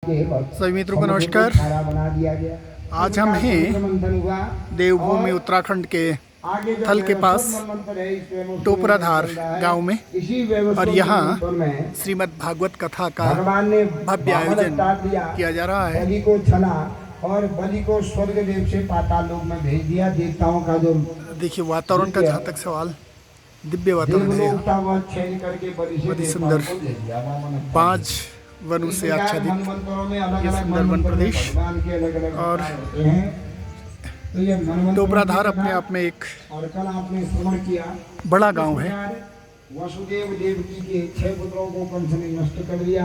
सभी मित्रों को नमस्कार। आज हम हैं देवभूमि उत्तराखंड के थल के पास टोपराधार गांव में, और यहाँ श्रीमद् भागवत कथा का भव्य आयोजन किया जा रहा है। बलि को छला और बलि को स्वर्ग देव से पाताल लोक में भेज दिया। देवताओं का जो देखिए वातावरण का जहाँ तक सवाल, दिव्य वातावरण है यहाँ। बहुत ही सुंदर बाज वनों से आच्छादित ये सुंदर वन प्रदेश, और टोपराधार अपने आप में एक बड़ा गांव है। वसुदेव देवकी के 6 पुत्रों को कंस ने नष्ट कर दिया।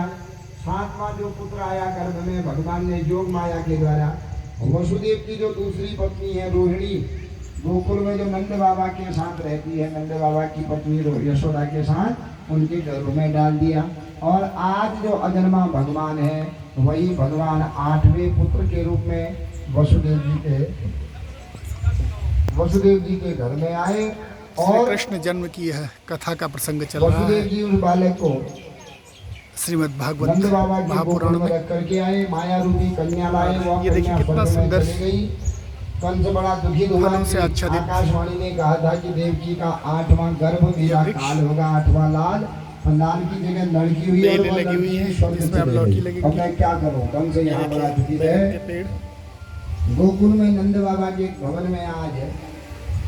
7वां जो पुत्र आया गर्भ में भगवान ने योग माया के द्वारा। वसुदेव की जो दूसरी पत्नी है रोहिणी, गोकुल में जो नंद बाबा के साथ रहती है, नंद बाबा की पत्नी यशोदा के साथ उनके गर्भ में डाल दिया। और आज जो अजन्मा भगवान है वही भगवान 8वें पुत्र के रूप में वसुदेव जी के घर में आए। और कृष्ण जन्म की यह कथा का प्रसंग चल रहा है। वसुदेव जी उस बालक को श्रीमद् भागवत नंद बाबा के महापुराण में रख करके आए। माया रूपी कन्या लाए। वो ये देखिए कितना सुंदर कंस बड़ा दुखी हुआ से आच्छादित। आकाशवाणी ने कहा था कि देवकी का 8वां गर्भ मेरा काल होगा, 8वां लाल। लाल की जगह लड़की हुई है, लगी हुई है जिसमें अब लौकी लगेगी। अब मैं क्या करूं, कंस यहाँ बड़ा दुखी है। गोकुल में नंद बाबा के भवन में आज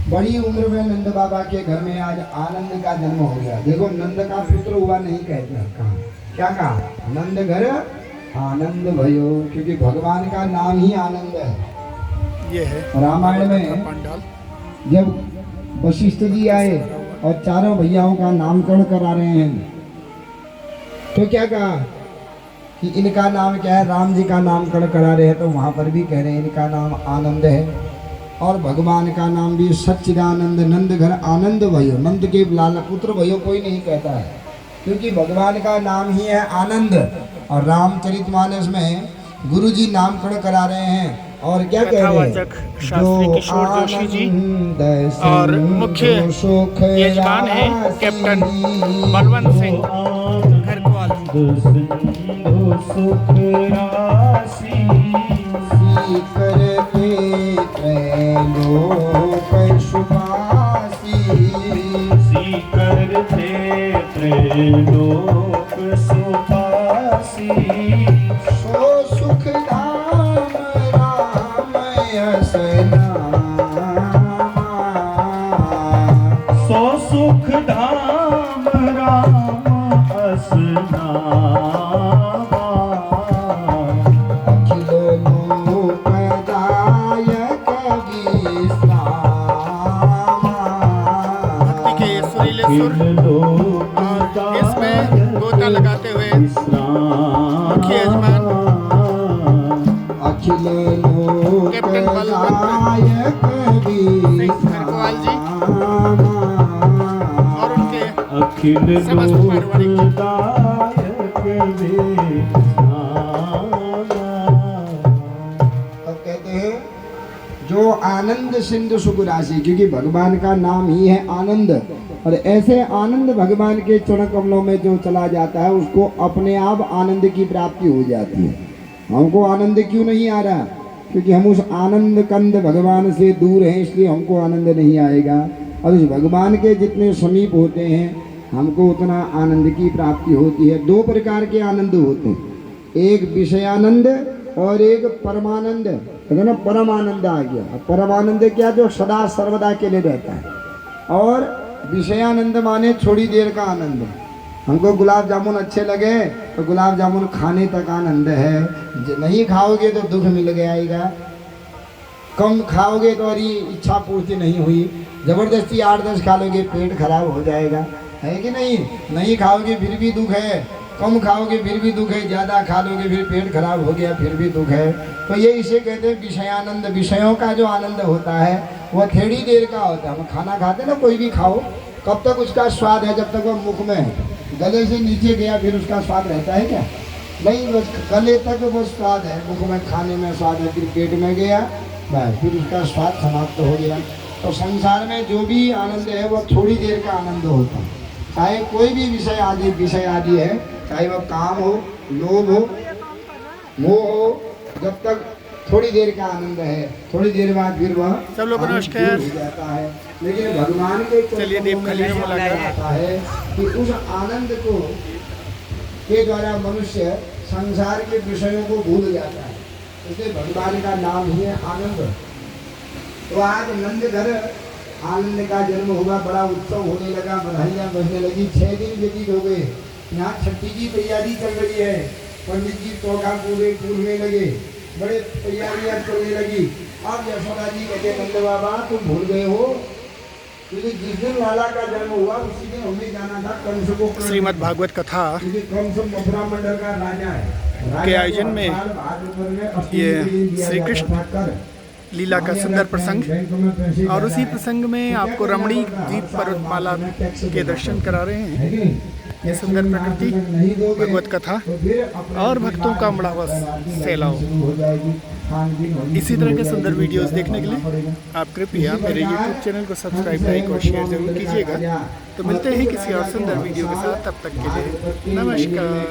बड़ी उम्र में नंद बाबा के घर में आज आनंद का जन्म हो गया। देखो नंद का पुत्र हुआ नहीं कहते, कहा क्या कहा, नंद घर आनंद भयो, क्योंकि भगवान का नाम ही आनंद है। ये है रामायण में जब वशिष्ठ जी आए और चारों भैयाओं का नामकरण करा रहे हैं तो क्या कहा कि इनका नाम क्या है, राम जी का नामकरण करा रहे हैं तो वहां पर भी कह रहे हैं इनका नाम आनंद है। और भगवान का नाम भी सच्चिदानंद, नंद घर आनंद भयो। नंद के लाल पुत्र भयो कोई नहीं कहता है, क्योंकि भगवान का नाम ही है आनंद। और रामचरितमानस में गुरु जी नामकरण करा रहे हैं और क्या कह रहे हैं, शास्त्री किशोर जोशी जी, और मुख्य यजमान है कैप्टन बलवंत सिंह खरकवाल। और इसमें गोता लगाते हुए मुख्य यजमान कैप्टन बलवंत सिंह खरकवाल जी और उनके समस्त पारिवारिक। अब कहते हैं जो आनंद सिंधु सुख राशि, क्योंकि भगवान का नाम ही है आनंद। और ऐसे आनंद भगवान के चरण कमलों में जो चला जाता है उसको अपने आप आनंद की प्राप्ति हो जाती है। हमको आनंद क्यों नहीं आ रहा, क्योंकि हम उस आनंद कंद भगवान से दूर हैं, इसलिए हमको आनंद नहीं आएगा। और उस भगवान के जितने समीप होते हैं हमको उतना आनंद की प्राप्ति होती है। 2 प्रकार के आनंद होते हैं, एक विषयानंद और एक परमानंद। है ना, परम आनंद आ गया। परमानंद क्या, जो सदा सर्वदा के लिए रहता है। और विषयानंद माने थोड़ी देर का आनंद। हमको गुलाब जामुन अच्छे लगे तो गुलाब जामुन खाने तक आनंद है, नहीं खाओगे तो दुख मिल गया। कम खाओगे तो अरे इच्छा पूर्ति नहीं हुई, जबरदस्ती 8-10 खा लोगे पेट खराब हो जाएगा, है कि नहीं। नहीं खाओगे फिर भी दुख है, कम खाओगे फिर भी दुख है, ज़्यादा खा लोगे फिर पेट खराब हो गया फिर भी दुख है। तो ये इसे कहते हैं विषयानंद। विषयों का जो आनंद होता है वह थोड़ी देर का होता है। हम खाना खाते ना, कोई भी खाओ, कब तक उसका स्वाद है, जब तक वह मुख में है। गले से नीचे गया फिर उसका स्वाद रहता है क्या, नहीं, बस गले तक वो स्वाद है, मुख में खाने में स्वाद है, फिर पेट में गया बस फिर उसका स्वाद समाप्त हो गया। तो संसार में जो भी आनंद है वो थोड़ी देर का आनंद होता है। चाहे कोई भी विषय आदि है, चाहे वह काम हो, लोभ हो, मोह हो, जब तक थोड़ी देर का आनंद है, थोड़ी देर बाद फिर वह सब लोगों को आनंद नमस्कार। दूर हो जाता है। लेकिन भगवान के चलिए देव खली में मुलाकात आता है कि उस आनंद को के द्वारा मनुष्य संसार के विषयों को भूल जाता है। इसलिए भगवान का नाम ही है आनंद। तो आज नंद घर आनंद का जन्म हुआ, बड़ा उत्सव होने लगा, बधाइयाँ बजने लगी। 6 दिन व्यतीत हो गए। यहाँ छठी की तैयारी चल रही है। पंडित जी चौका पूरने लगे, बड़े तैयारियां चलने लगी। अब यशोदा जी कहते नंद बाबा तुम भूल गए हो, क्योंकि जिस दिन लाला का जन्म हुआ उसी दिन हमें जाना था कंस को। श्रीमद् भागवत कथा क्योंकि कंस मथुरा मंडल का राजा है। के आयोजन में ये श्री कृष्ण लीला का सुंदर प्रसंग, और उसी प्रसंग में आपको रमणीक द्वीप पर्वतमाला के दर्शन करा रहे हैं। ये सुंदर प्रकृति, भगवत कथा और भक्तों का उमड़ा हुआ सैलाव। इसी तरह के सुंदर वीडियोस देखने के लिए आप कृपया मेरे YouTube चैनल को सब्सक्राइब, लाइक और शेयर जरूर कीजिएगा। तो मिलते हैं किसी और सुंदर वीडियो के साथ, तब तक के लिए नमस्कार।